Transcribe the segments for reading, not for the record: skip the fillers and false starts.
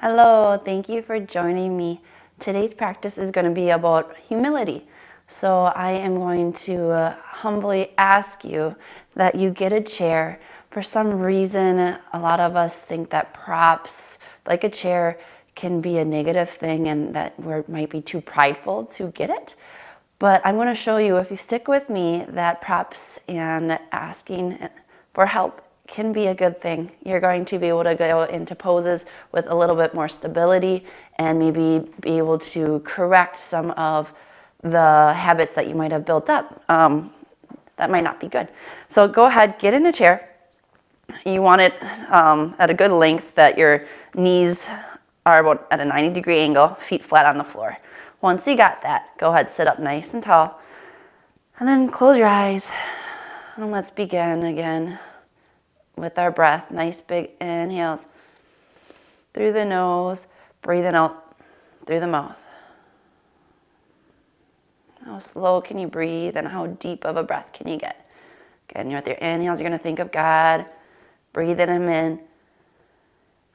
Hello, thank you for joining me. Today's practice is going to be about humility. So I am going to humbly ask you that you get a chair. For some reason, a lot of us think that props, like a chair, can be a negative thing and that we might be too prideful to get it. But I'm going to show you, if you stick with me, that props and asking for help can be a good thing. You're going to be able to go into poses with a little bit more stability and maybe be able to correct some of the habits that you might have built up that might not be good. So go ahead, get in a chair. You want it at a good length that your knees are about at a 90-degree angle, feet flat on the floor. Once you got that, go ahead, sit up nice and tall, and then close your eyes, and let's begin again with our breath. Nice big inhales through the nose, breathing out through the mouth. How slow can you breathe and how deep of a breath can you get? Again, with your inhales, you're going to think of God, breathing Him in,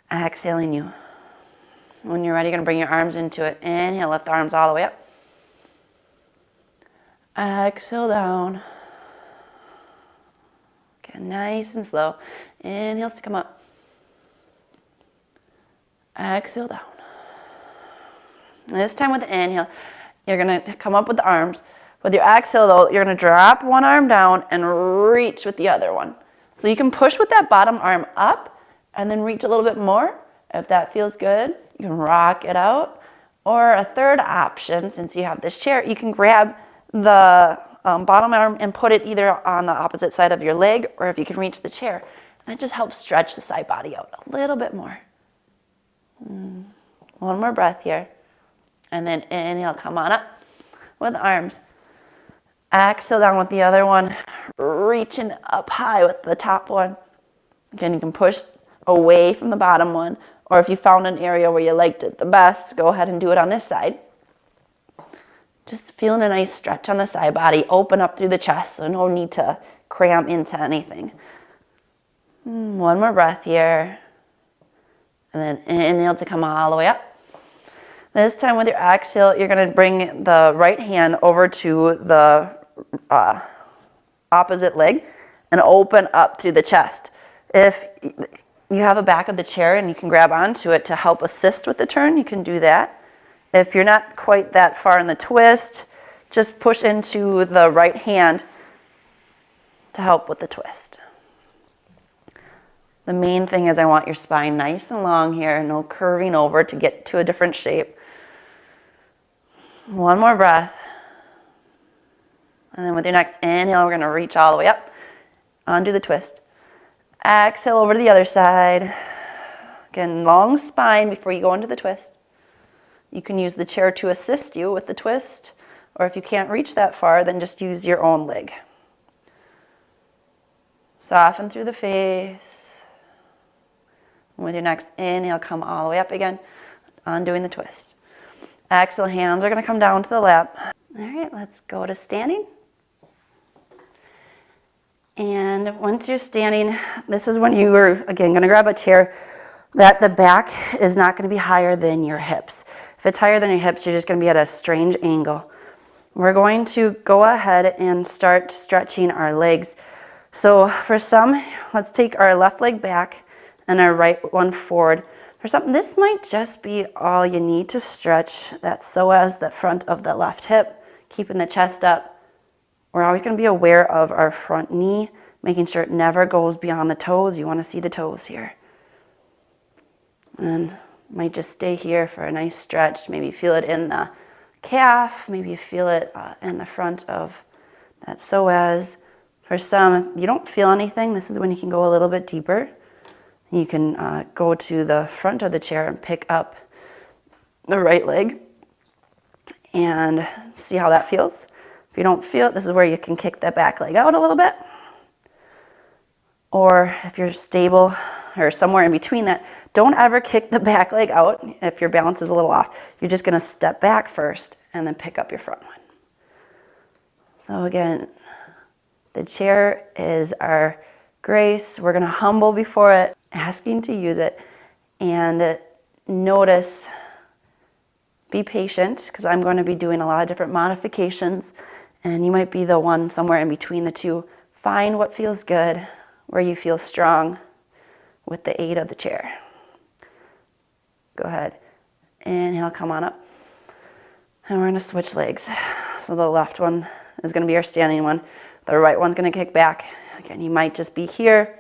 exhaling you. When you're ready, you're going to bring your arms into it. Inhale, lift the arms all the way up. Exhale down. Okay, nice and slow. Inhales to come up. Exhale down. And this time with the inhale, you're going to come up with the arms. With your exhale, though, you're going to drop one arm down and reach with the other one. So you can push with that bottom arm up and then reach a little bit more. If that feels good, you can rock it out. Or a third option, since you have this chair, you can grab the bottom arm and put it either on the opposite side of your leg, or if you can reach the chair. And that just helps stretch the side body out a little bit more. One more breath here. And then inhale, come on up with the arms. Exhale down with the other one, reaching up high with the top one. Again, you can push away from the bottom one, or if you found an area where you liked it the best, go ahead and do it on this side. Just feeling a nice stretch on the side body, open up through the chest, so no need to cram into anything. One more breath here, and then inhale to come all the way up. This time with your exhale, you're going to bring the right hand over to the opposite leg and open up through the chest. If you have a back of the chair and you can grab onto it to help assist with the turn, you can do that. If you're not quite that far in the twist, just push into the right hand to help with the twist. The main thing is I want your spine nice and long here, no curving over to get to a different shape. One more breath. And then with your next inhale, we're going to reach all the way up, undo the twist. Exhale over to the other side. Again, long spine before you go into the twist. You can use the chair to assist you with the twist, or if you can't reach that far, then just use your own leg. Soften through the face. And with your next inhale, come all the way up again, undoing the twist. Exhale, hands are going to come down to the lap. All right, let's go to standing. And once you're standing, this is when you are, again, going to grab a chair that the back is not going to be higher than your hips. If it's higher than your hips, you're just going to be at a strange angle. We're going to go ahead and start stretching our legs. So for some, let's take our left leg back and our right one forward. For some, this might just be all you need to stretch that psoas, the front of the left hip, keeping the chest up. We're always going to be aware of our front knee, making sure it never goes beyond the toes. You want to see the toes here. And might just stay here for a nice stretch. Maybe feel it in the calf. Maybe you feel it in the front of that psoas. For some, if you don't feel anything, this is when you can go a little bit deeper. You can go to the front of the chair and pick up the right leg and see how that feels. If you don't feel it, this is where you can kick that back leg out a little bit. Or if you're stable or somewhere in between that, don't ever kick the back leg out if your balance is a little off. You're just going to step back first and then pick up your front one. So again, the chair is our grace. We're going to humble before it, asking to use it. And notice, be patient, because I'm going to be doing a lot of different modifications, and you might be the one somewhere in between the two. Find what feels good, where you feel strong with the aid of the chair. Go ahead. Inhale, come on up. And we're going to switch legs. So the left one is going to be our standing one. The right one's going to kick back. Again, you might just be here,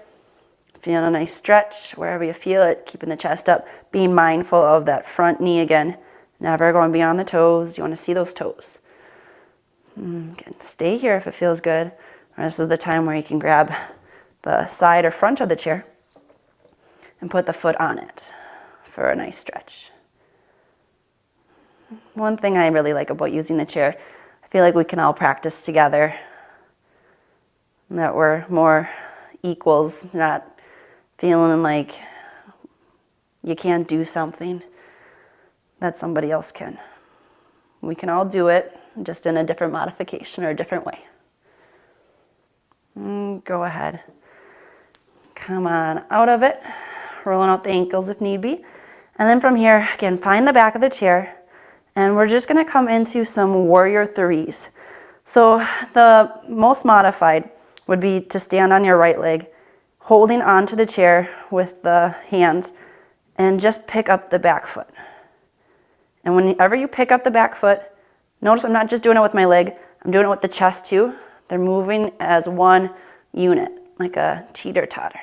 feeling a nice stretch wherever you feel it, keeping the chest up. Being mindful of that front knee again. Never going beyond the toes. You want to see those toes. Again, stay here if it feels good. This is the time where you can grab the side or front of the chair and put the foot on it for a nice stretch. One thing I really like about using the chair, I feel like we can all practice together, that we're more equals, not feeling like you can't do something that somebody else can. We can all do it, just in a different modification or a different way. Go ahead. Come on out of it, rolling out the ankles if need be. And then from here, again, find the back of the chair, and we're just going to come into some warrior threes. So the most modified would be to stand on your right leg, holding onto the chair with the hands, and just pick up the back foot. And whenever you pick up the back foot, notice I'm not just doing it with my leg, I'm doing it with the chest too. They're moving as one unit, like a teeter-totter.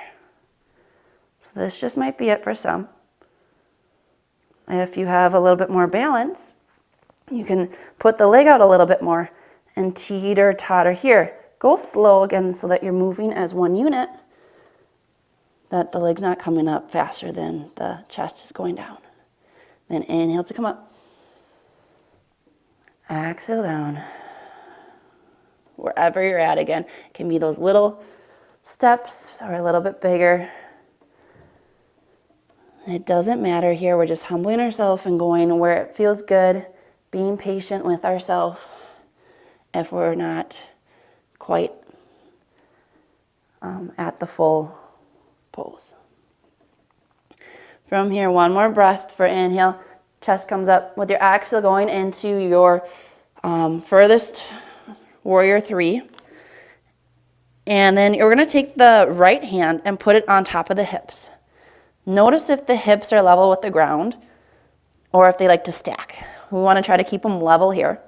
So this just might be it for some. If you have a little bit more balance, you can put the leg out a little bit more and teeter-totter here. Go slow again so that you're moving as one unit, that the leg's not coming up faster than the chest is going down. Then inhale to come up. Exhale down. Wherever you're at again, it can be those little steps or a little bit bigger. It doesn't matter here. We're just humbling ourselves and going where it feels good, being patient with ourselves if we're not quite at the full pose. From here, one more breath for inhale. Chest comes up with your exhale going into your furthest warrior three. And then you're going to take the right hand and put it on top of the hips. Notice if the hips are level with the ground or if they like to stack. We want to try to keep them level here.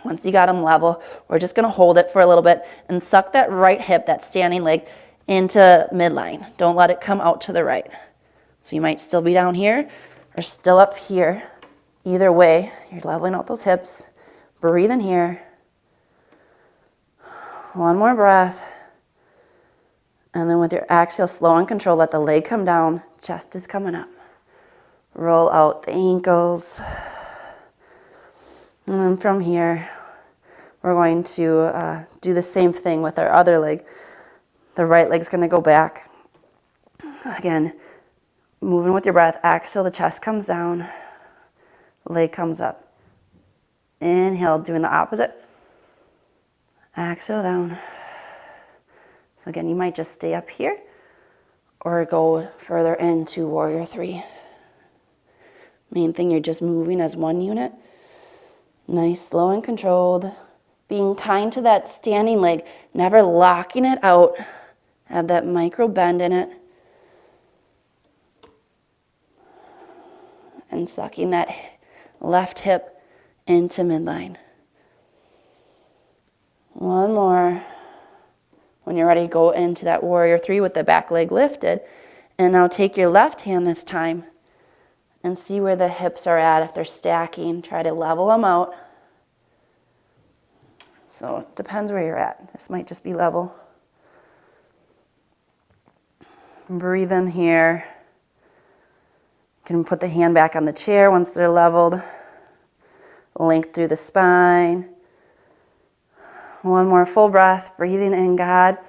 Once you got them level, we're just going to hold it for a little bit and suck that right hip, that standing leg, into midline. Don't let it come out to the right. So you might still be down here or still up here. Either way, you're leveling out those hips. Breathe in here. One more breath. And then with your exhale, slow and control, let the leg come down. Chest is coming up. Roll out the ankles. And then from here, we're going to do the same thing with our other leg. The right leg's going to go back. Again, moving with your breath. Exhale, the chest comes down. Leg comes up. Inhale, doing the opposite. Exhale down. So again, you might just stay up here or go further into warrior three. Main thing, you're just moving as one unit. Nice, slow and controlled. Being kind to that standing leg, never locking it out. Have that micro bend in it. And sucking that left hip into midline. One more. When you're ready, go into that warrior three with the back leg lifted. And now take your left hand this time and see where the hips are at. If they're stacking, try to level them out. So it depends where you're at. This might just be level. Breathe in here. You can put the hand back on the chair once they're leveled. Length through the spine. One more full breath, breathing in God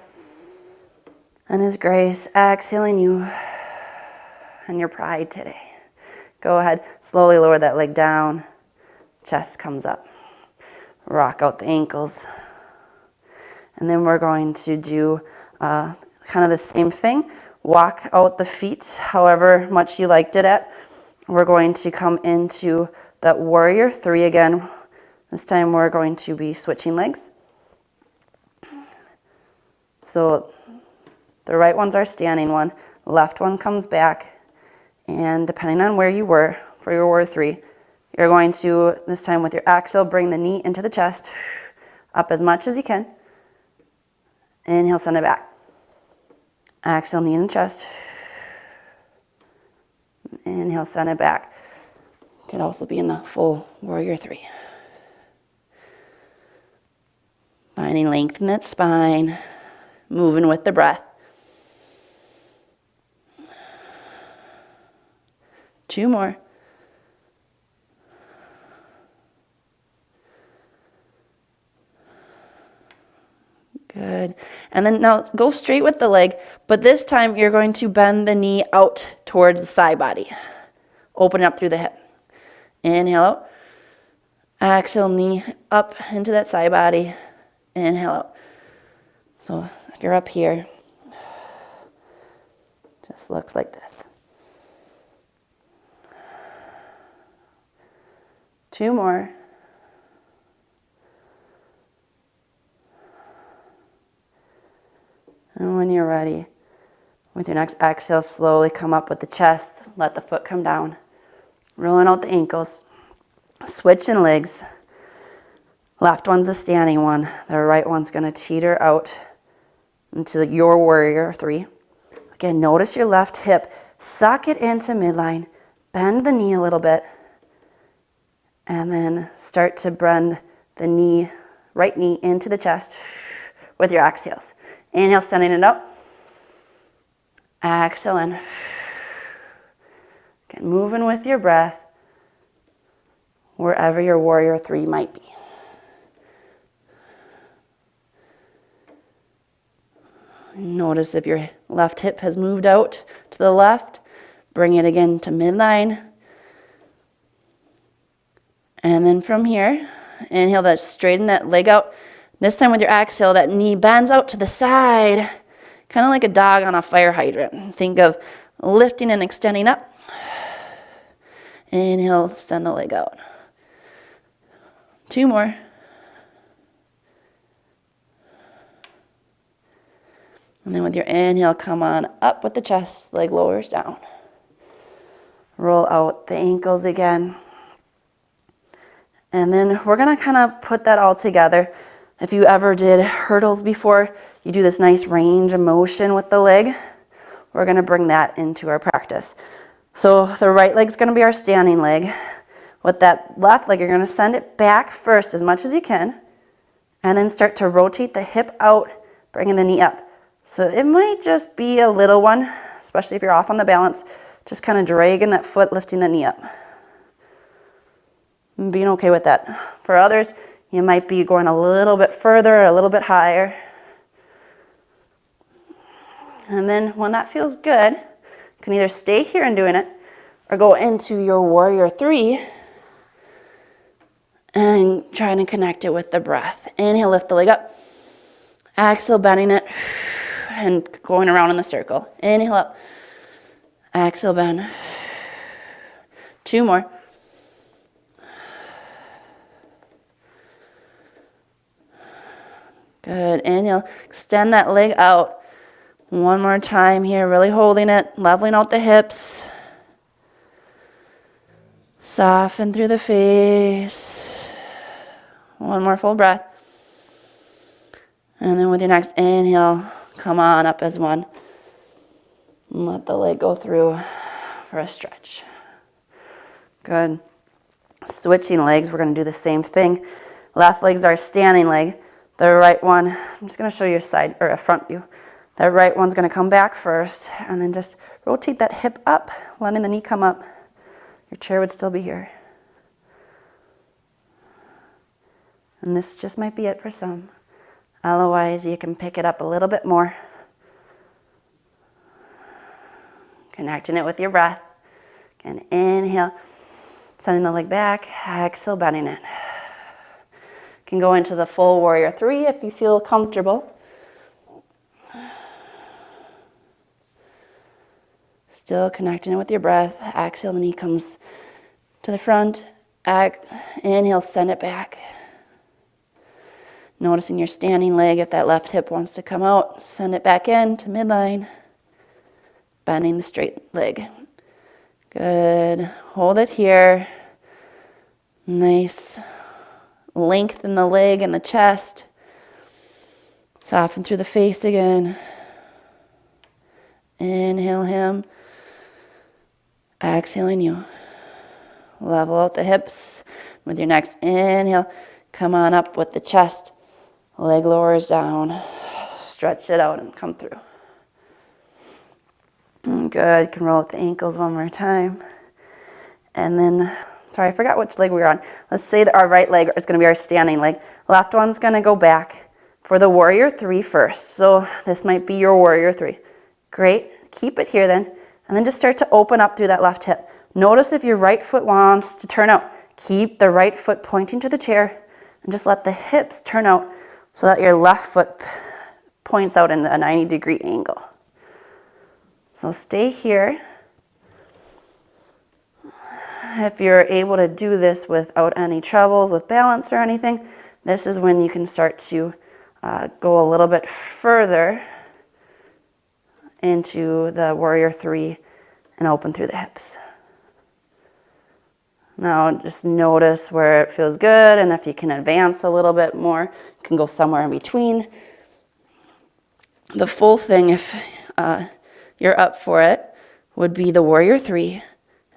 and His grace, exhaling you and your pride today. Go ahead, slowly lower that leg down, chest comes up. Rock out the ankles. And then we're going to do kind of the same thing. Walk out the feet however much you liked it at. we're going to come into that warrior 3 again. This time we're going to be switching legs. So the right one's our standing one, the left one comes back, and depending on where you were for your warrior 3, you're going to, this time with your exhale, bring the knee into the chest, up as much as you can. Inhale, send it back. Exhale, knee in the chest. Inhale, send it back. Could also be in the full warrior 3. Finding length in that spine, moving with the breath. 2 more. Good. And then now go straight with the leg, but this time you're going to bend the knee out towards the side body. Open it up through the hip. Inhale out. Exhale, knee up into that side body. Inhale out. So if you're up here, just looks like this. 2 more. And when you're ready, with your next exhale, slowly come up with the chest. Let the foot come down. Rolling out the ankles. Switching legs. Left one's the standing one. The right one's going to teeter out into your warrior 3. Again, notice your left hip. Suck it into midline. Bend the knee a little bit. And then start to bend the knee, right knee into the chest with your exhales. Inhale, sending it up. Exhale in. Again, moving with your breath wherever your warrior 3 might be. Notice if your left hip has moved out to the left, bring it again to midline. And then from here, inhale, that straighten that leg out. This time with your exhale, that knee bends out to the side, kind of like a dog on a fire hydrant. Think of lifting and extending up. Inhale, extend the leg out. 2 more. And then with your inhale, come on up with the chest, leg lowers down. Roll out the ankles again. And then we're going to kind of put that all together. If you ever did hurdles before, you do this nice range of motion with the leg. We're going to bring that into our practice. So the right leg's going to be our standing leg. With that left leg, you're going to send it back first as much as you can. And then start to rotate the hip out, bringing the knee up. So it might just be a little one, especially if you're off on the balance. Just kind of dragging that foot, lifting the knee up. And being okay with that. For others, you might be going a little bit further, a little bit higher. And then when that feels good, you can either stay here and doing it or go into your warrior 3 and trying to connect it with the breath. Inhale, lift the leg up. Exhale, bending it and going around in the circle. Inhale up. Exhale, bend. 2 more. Good. Inhale. Extend that leg out. 1 more time here. Really holding it. Leveling out the hips. Soften through the face. 1 more full breath. And then with your next inhale, come on up as 1. And let the leg go through for a stretch. Good. Switching legs. We're going to do the same thing. Left leg's our standing leg. The right one, I'm just going to show you a side or a front view. That right one's going to come back first, and then just rotate that hip up, letting the knee come up. Your chair would still be here. And this just might be it for some. Otherwise, you can pick it up a little bit more. Connecting it with your breath. Again, inhale, sending the leg back, exhale, bending it. Can go into the full warrior 3 if you feel comfortable. Still connecting it with your breath. Exhale, the knee comes to the front. Inhale, send it back. Noticing your standing leg. If that left hip wants to come out, send it back in to midline. Bending the straight leg. Good. Hold it here. Nice. Lengthen the leg and the chest. Soften through the face again. Inhale him. Exhaling you. Level out the hips. With your next inhale, come on up with the chest. Leg lowers down. Stretch it out and come through. Good. You can roll out the ankles one more time. And then, sorry, I forgot which leg we were on. Let's say that our right leg is going to be our standing leg. Left one's going to go back for the warrior three first. So this might be your warrior three. Great. Keep it here then. And then just start to open up through that left hip. Notice if your right foot wants to turn out. Keep the right foot pointing to the chair and just let the hips turn out so that your left foot points out in a 90-degree angle. So stay here. If you're able to do this without any troubles with balance or anything, this is when you can start to go a little bit further into the warrior three and open through the hips. Now just notice where it feels good, and if you can advance a little bit more, you can go somewhere in between. The full thing, if you're up for it, would be the warrior three,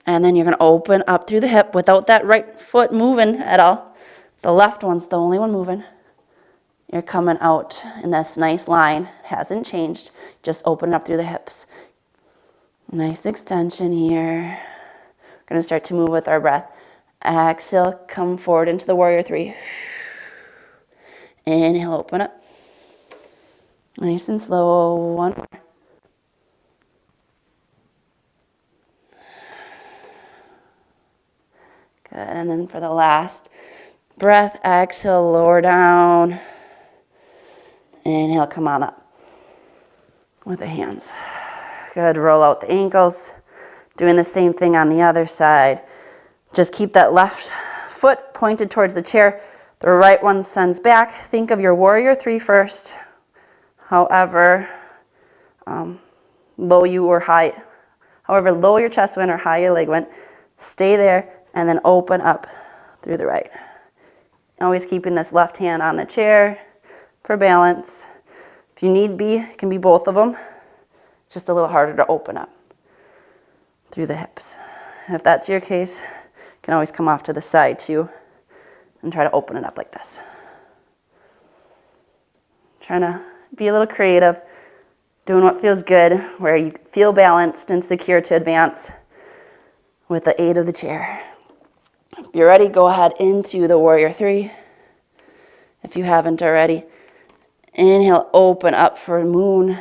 and then you're going to open up through the hip without that right foot moving at all. The left one's the only one moving. You're coming out in this nice line. It hasn't changed. Just open up through the hips. Nice extension here. We're going to start to move with our breath. Exhale, come forward into the warrior three. Inhale, open up. Nice and slow. One more. Good. And then for the last breath, exhale, lower down. Inhale, come on up with the hands. Good. Roll out the ankles. Doing the same thing on the other side. Just keep that left foot pointed towards the chair. The right one sends back. Think of your warrior three first. However low you or high, however low your chest went or high your leg went, stay there and then open up through the right. Always keeping this left hand on the chair for balance. If you need be, it can be both of them. It's just a little harder to open up through the hips. If that's your case, you can always come off to the side too and try to open it up like this. Trying to be a little creative, doing what feels good, where you feel balanced and secure to advance with the aid of the chair. If you're ready, go ahead into the warrior three. If you haven't already, inhale, open up for moon.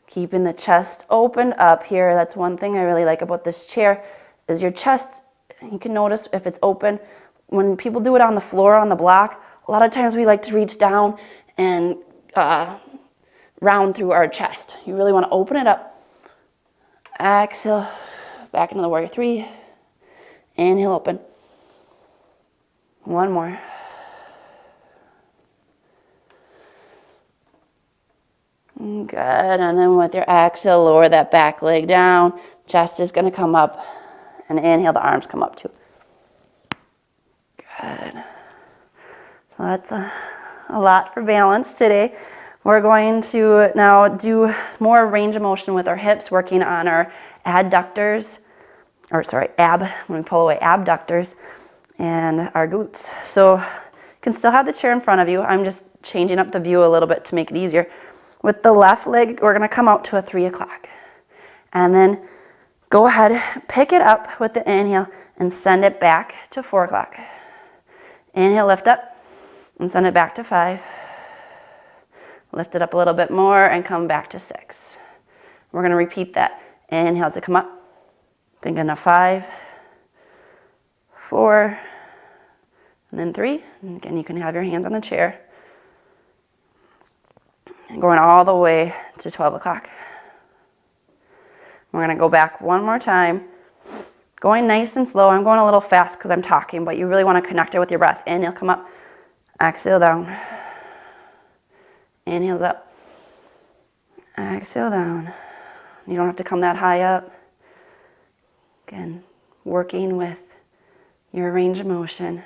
Keeping the chest opened up here. That's one thing I really like about this chair is your chest, you can notice if it's open. When people do it on the floor, on the block, a lot of times we like to reach down and round through our chest. You really want to open it up. Exhale, back into the warrior three. Inhale, open. One more. Good, and then with your exhale, lower that back leg down. Chest is going to come up, and inhale, the arms come up too. Good. So that's a lot for balance today. We're going to now do more range of motion with our hips, working on our abductors, when we pull away, abductors, and our glutes. So you can still have the chair in front of you. I'm just changing up the view a little bit to make it easier. With the left leg, we're going to come out to a 3 o'clock. And then go ahead, pick it up with the inhale and send it back to 4 o'clock. Inhale, lift up and send it back to 5. Lift it up a little bit more and come back to 6. We're going to repeat that. Inhale to come up. Thinking of 5, 4, and then 3. And again, you can have your hands on the chair. And going all the way to 12 o'clock. We're going to go back one more time. Going nice and slow. I'm going a little fast because I'm talking, but you really want to connect it with your breath. Inhale, come up. Exhale, down. Inhale up. Exhale, down. You don't have to come that high up. Again, working with your range of motion.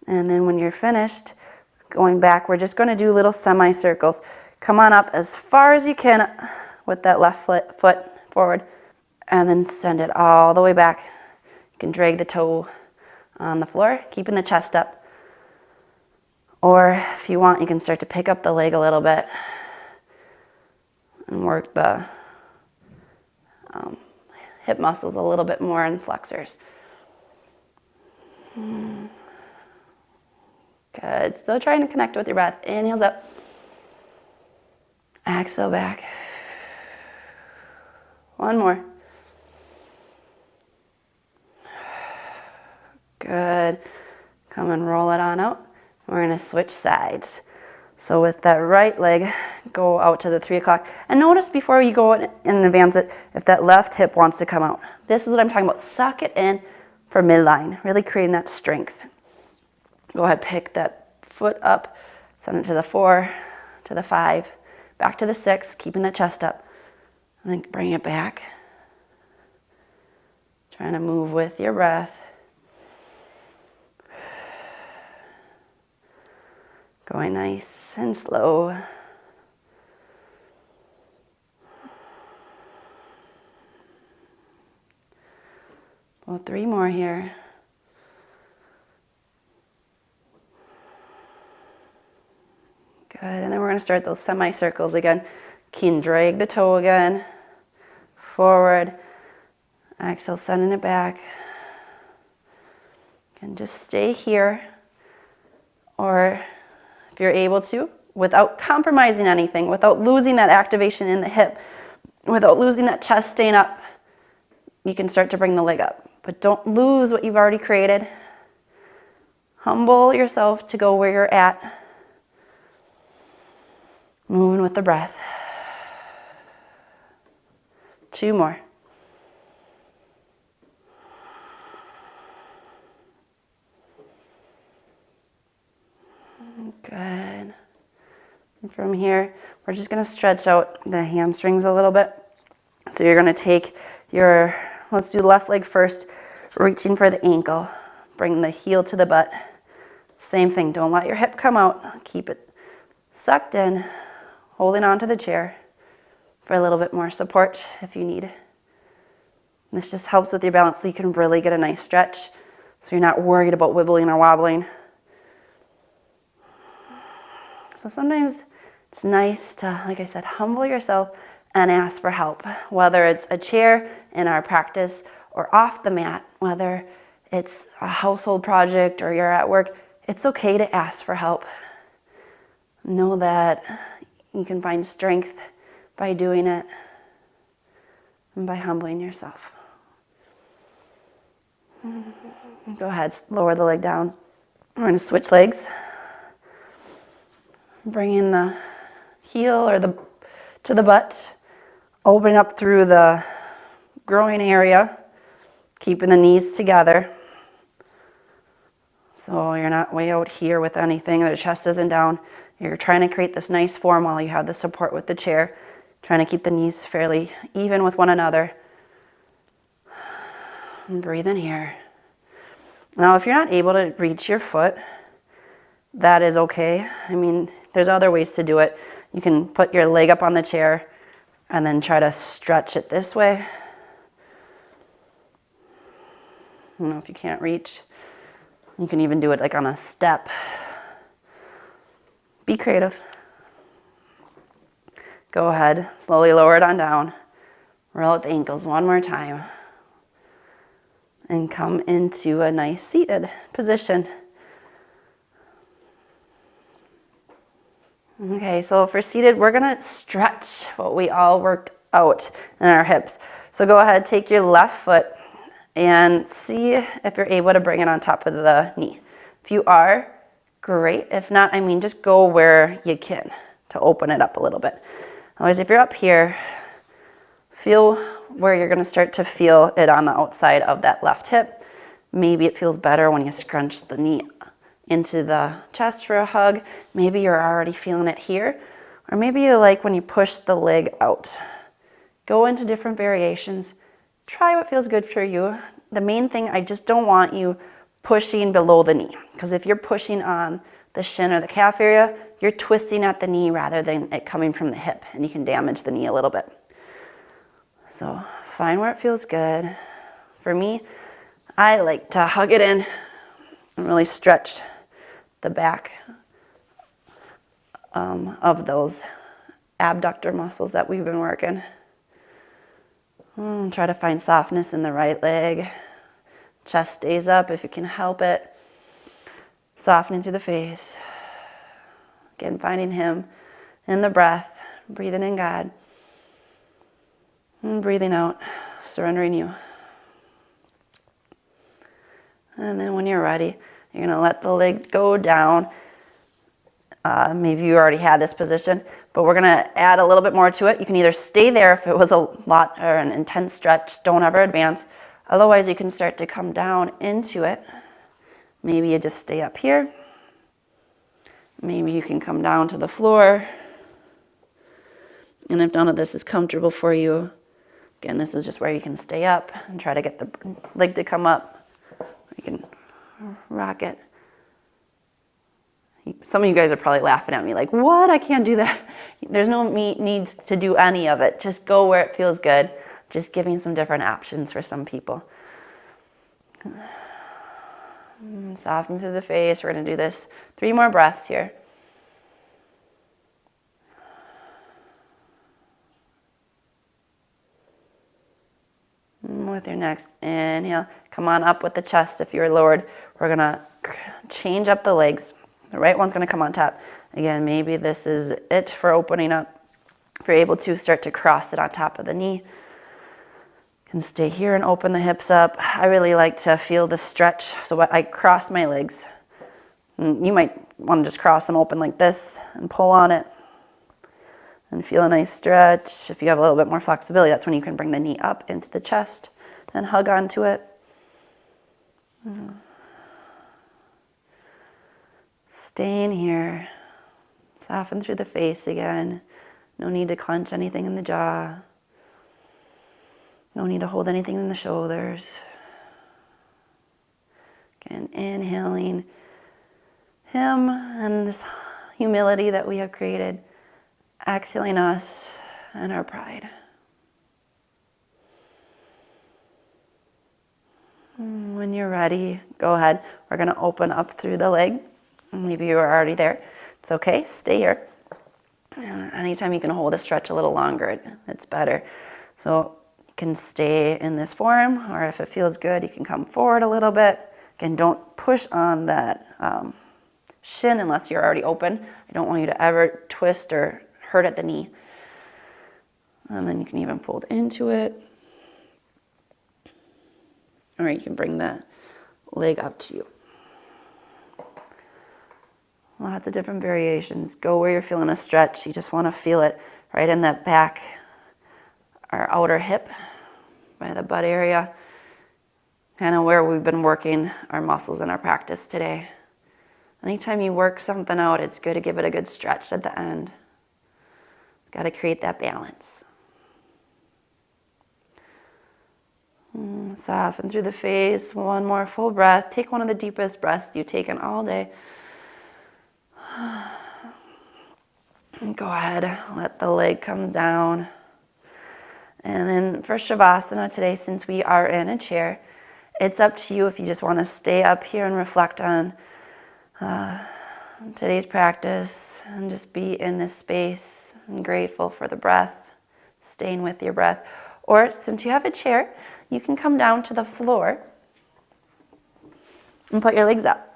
And then when you're finished, going back, we're just going to do little semicircles. Come on up as far as you can with that left foot forward, and then send it all the way back. You can drag the toe on the floor, keeping the chest up. Or if you want, you can start to pick up the leg a little bit and work the hip muscles a little bit more in flexors. Good. Still trying to connect with your breath. Inhales up. Exhale back. One more. Good. Come and roll it on out. We're going to switch sides. So with that right leg, go out to the 3 o'clock. And notice before you go in and advance it, if that left hip wants to come out. This is what I'm talking about. Suck it in for midline. Really creating that strength. Go ahead, pick that foot up. Send it to the 4, to the 5, back to the 6, keeping the chest up. And then bring it back. Trying to move with your breath. Going nice and slow. Well, 3 more here. Good, and then we're going to start those semicircles again. Can drag the toe again. Forward. Exhale, sending it back. And just stay here. Or if you're able to, without compromising anything, without losing that activation in the hip, without losing that chest staying up, you can start to bring the leg up. But don't lose what you've already created. Humble yourself to go where you're at. Moving with the breath. 2 more. Good. And from here, we're just going to stretch out the hamstrings a little bit. So you're going to take your, let's do the left leg first, reaching for the ankle. Bring the heel to the butt. Same thing, don't let your hip come out. Keep it sucked in, holding onto the chair for a little bit more support if you need. This just helps with your balance so you can really get a nice stretch so you're not worried about wibbling or wobbling. So sometimes it's nice to, like I said, humble yourself and ask for help, whether it's a chair in our practice or off the mat, whether it's a household project or you're at work, it's okay to ask for help. Know that you can find strength by doing it and by humbling yourself. Go ahead, lower the leg down. We're going to switch legs. Bring in the heel or to the butt. Open up through the groin area, keeping the knees together. So you're not way out here with anything, the chest isn't down. You're trying to create this nice form while you have the support with the chair. Trying to keep the knees fairly even with one another. And breathe in here. Now, if you're not able to reach your foot, that is okay. I mean, there's other ways to do it. You can put your leg up on the chair and then try to stretch it this way. I don't know if you can't reach. You can even do it like on a step. Be creative. Go ahead, slowly lower it on down. Roll out the ankles one more time. And come into a nice seated position. Okay, so for seated, we're gonna stretch what we all worked out in our hips. So go ahead, take your left foot and see if you're able to bring it on top of the knee. If you are, great. If not, I mean, just go where you can to open it up a little bit. Otherwise, if you're up here, Feel where you're going to start to feel it on the outside of that left hip. Maybe it feels better when you scrunch the knee into the chest for a hug. Maybe you're already feeling it here. Or maybe you like when you push the leg out. Go into different variations. Try what feels good for you. The main thing, I just don't want you pushing below the knee. Because if you're pushing on the shin or the calf area, you're twisting at the knee rather than it coming from the hip. And you can damage the knee a little bit. So find where it feels good. For me, I like to hug it in and really stretch the back of those abductor muscles that we've been working. Try to find softness in the right leg. Chest stays up if you can help it. Softening through the face. Again, finding Him in the breath. Breathing in God. And breathing out. Surrendering you. And then when you're ready, you're going to let the leg go down. Maybe you already had this position, but we're going to add a little bit more to it. You can either stay there if it was a lot or an intense stretch. Don't ever advance. Otherwise, you can start to come down into it. Maybe you just stay up here. Maybe you can come down to the floor. And if none of this is comfortable for you, again, this is just where you can stay up and try to get the leg to come up. You can rock it. Some of you guys are probably laughing at me like, what? I can't do that. There's no needs to do any of it. Just go where it feels good. Just giving some different options for some people. Soften through the face. We're going to do this 3 more breaths here. With your next inhale, come on up with the chest if you're lowered. We're going to change up the legs. The right one's going to come on top. Again, maybe this is it for opening up. If you're able to, start to cross it on top of the knee. You can stay here and open the hips up. I really like to feel the stretch, so I cross my legs. You might want to just cross them open like this and pull on it. And feel a nice stretch. If you have a little bit more flexibility, that's when you can bring the knee up into the chest and hug onto it. Staying here. Soften through the face again. No need to clench anything in the jaw. No need to hold anything in the shoulders. Again, inhaling Him and this humility that we have created. Exhaling us and our pride. When you're ready, go ahead. We're going to open up through the leg. Maybe you were already there. It's okay. Stay here. Anytime you can hold a stretch a little longer, it's better. So you can stay in this form, or if it feels good, you can come forward a little bit. Again, don't push on that shin unless you're already open. I don't want you to ever twist or hurt at the knee. And then you can even fold into it. Or you can bring the leg up to you. Lots of different variations. Go where you're feeling a stretch. You just want to feel it right in that back, our outer hip, by the butt area. Kind of where we've been working our muscles in our practice today. Anytime you work something out, it's good to give it a good stretch at the end. Got to create that balance. Soften through the face. One more full breath. Take one of the deepest breaths you've taken all day. Go ahead, let the leg come down. And then for Shavasana today, since we are in a chair, it's up to you if you just want to stay up here and reflect on today's practice and just be in this space and grateful for the breath, staying with your breath. Or since you have a chair, you can come down to the floor and put your legs up.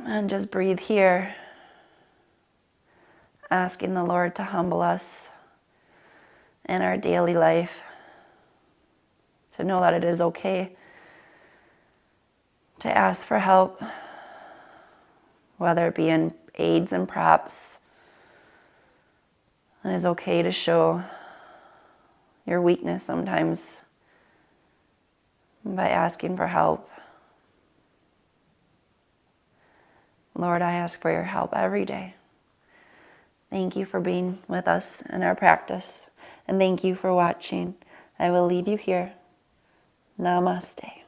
And just breathe here, asking the Lord to humble us in our daily life, to know that it is okay to ask for help, whether it be in aids and props, And it's okay to show your weakness sometimes by asking for help. Lord, I ask for your help every day. Thank you for being with us in our practice. And thank you for watching. I will leave you here. Namaste.